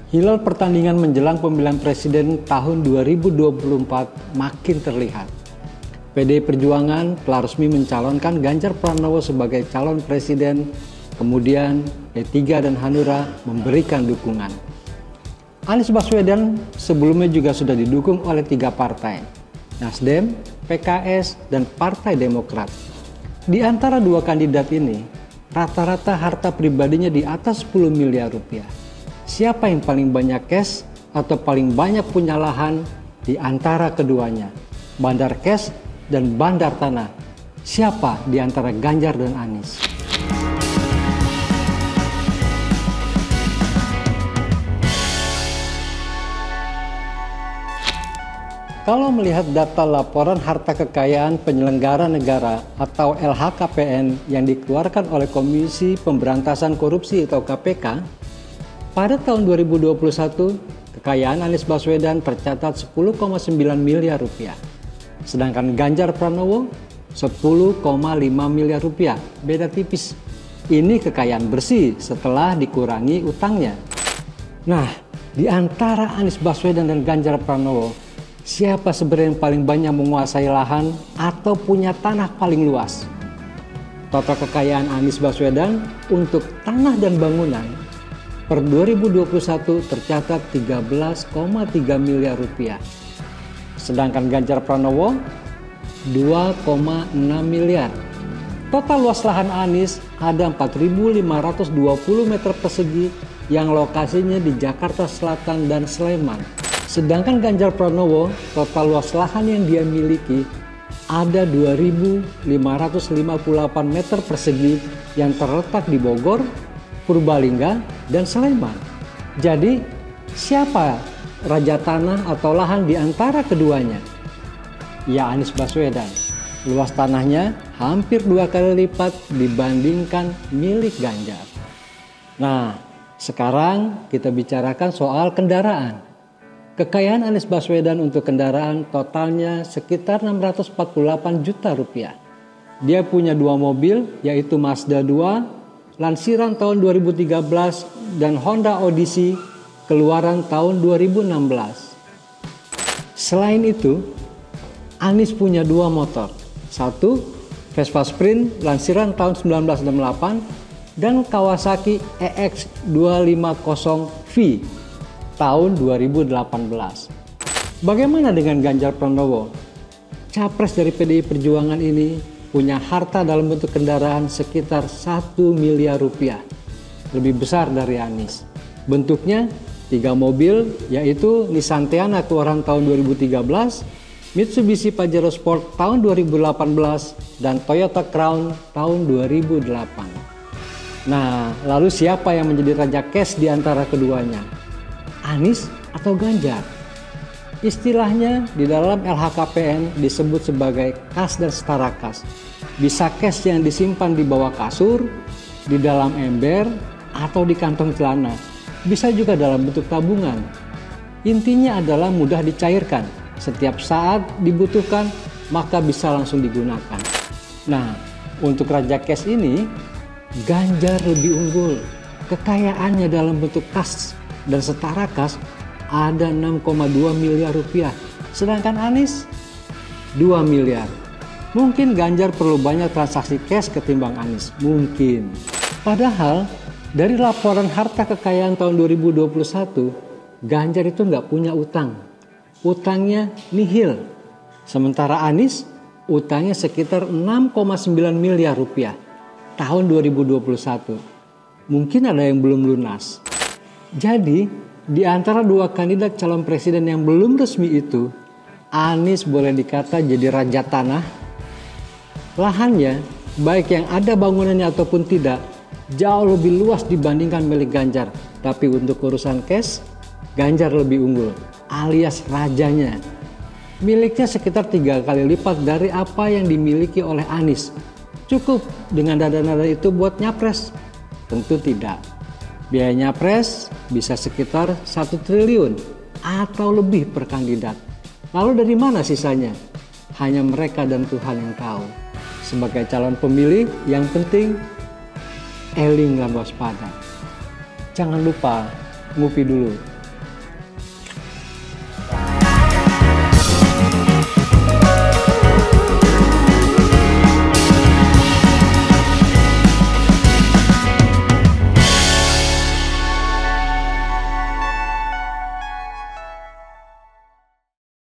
Hilal pertandingan menjelang pemilihan presiden tahun 2024 makin terlihat. PDI Perjuangan telah resmi mencalonkan Ganjar Pranowo sebagai calon presiden, kemudian P3 dan Hanura memberikan dukungan. Anies Baswedan sebelumnya juga sudah didukung oleh 3 partai, Nasdem, PKS, dan Partai Demokrat. Di antara 2 kandidat ini, rata-rata harta pribadinya di atas 10 miliar rupiah. Siapa yang paling banyak cash atau paling banyak punya lahan di antara keduanya? Bandar cash dan bandar tanah. Siapa di antara Ganjar dan Anies? Kalau melihat data laporan harta kekayaan penyelenggara negara atau LHKPN yang dikeluarkan oleh Komisi Pemberantasan Korupsi atau KPK, pada tahun 2021, kekayaan Anies Baswedan tercatat 10,9 miliar rupiah. Sedangkan Ganjar Pranowo 10,5 miliar rupiah. Beda tipis. Ini kekayaan bersih setelah dikurangi utangnya. Nah, di antara Anies Baswedan dan Ganjar Pranowo, siapa sebenarnya yang paling banyak menguasai lahan atau punya tanah paling luas? Total kekayaan Anies Baswedan untuk tanah dan bangunan per 2021 tercatat 13,3 miliar rupiah. Sedangkan Ganjar Pranowo 2,6 miliar. Total luas lahan Anies ada 4.520 meter persegi yang lokasinya di Jakarta Selatan dan Sleman. Sedangkan Ganjar Pranowo total luas lahan yang dia miliki ada 2.558 meter persegi yang terletak di Bogor, Purbalingga, dan Sleman. Jadi, siapa raja tanah atau lahan di antara keduanya? Ya, Anies Baswedan. Luas tanahnya hampir 2 kali lipat dibandingkan milik Ganjar. Nah, sekarang kita bicarakan soal kendaraan. Kekayaan Anies Baswedan untuk kendaraan totalnya sekitar 648 juta rupiah. Dia punya 2 mobil, yaitu Mazda 2, Lansiran tahun 2013 dan Honda Odyssey keluaran tahun 2016. Selain itu, Anies punya 2 motor. 1 Vespa Sprint Lansiran tahun 1968 dan Kawasaki EX250V tahun 2018. Bagaimana dengan Ganjar Pranowo? Capres dari PDI Perjuangan ini punya harta dalam bentuk kendaraan sekitar 1 miliar rupiah. Lebih besar dari Anies. Bentuknya 3 mobil, yaitu Nissan Teana keluaran tahun 2013, Mitsubishi Pajero Sport tahun 2018, dan Toyota Crown tahun 2008. Nah, lalu siapa yang menjadi raja cash di antara keduanya? Anies atau Ganjar? Istilahnya di dalam LHKPN disebut sebagai kas dan setara kas. Bisa cash yang disimpan di bawah kasur, di dalam ember, atau di kantong celana. Bisa juga dalam bentuk tabungan. Intinya adalah mudah dicairkan. Setiap saat dibutuhkan, maka bisa langsung digunakan. Nah, untuk raja cash ini, Ganjar lebih unggul. Kekayaannya dalam bentuk kas dan setara kas ada 6,2 miliar rupiah. Sedangkan Anies 2 miliar. Mungkin Ganjar perlu banyak transaksi cash ketimbang Anies. Mungkin. Padahal dari laporan harta kekayaan tahun 2021, Ganjar itu nggak punya utang. Utangnya nihil. Sementara Anies utangnya sekitar 6,9 miliar rupiah tahun 2021. Mungkin ada yang belum lunas. Jadi, di antara 2 kandidat calon presiden yang belum resmi itu, Anies boleh dikata jadi raja tanah. Lahannya, baik yang ada bangunannya ataupun tidak, jauh lebih luas dibandingkan milik Ganjar. Tapi untuk urusan cash, Ganjar lebih unggul, alias rajanya. Miliknya sekitar 3 kali lipat dari apa yang dimiliki oleh Anies. Cukup dengan dana-dana itu buat nyapres? Tentu tidak. Biaya nyapres bisa sekitar 1 triliun atau lebih per kandidat. Lalu dari mana sisanya? Hanya mereka dan Tuhan yang tahu. Sebagai calon pemilih, yang penting eling dan waspada. Jangan lupa ngopi dulu.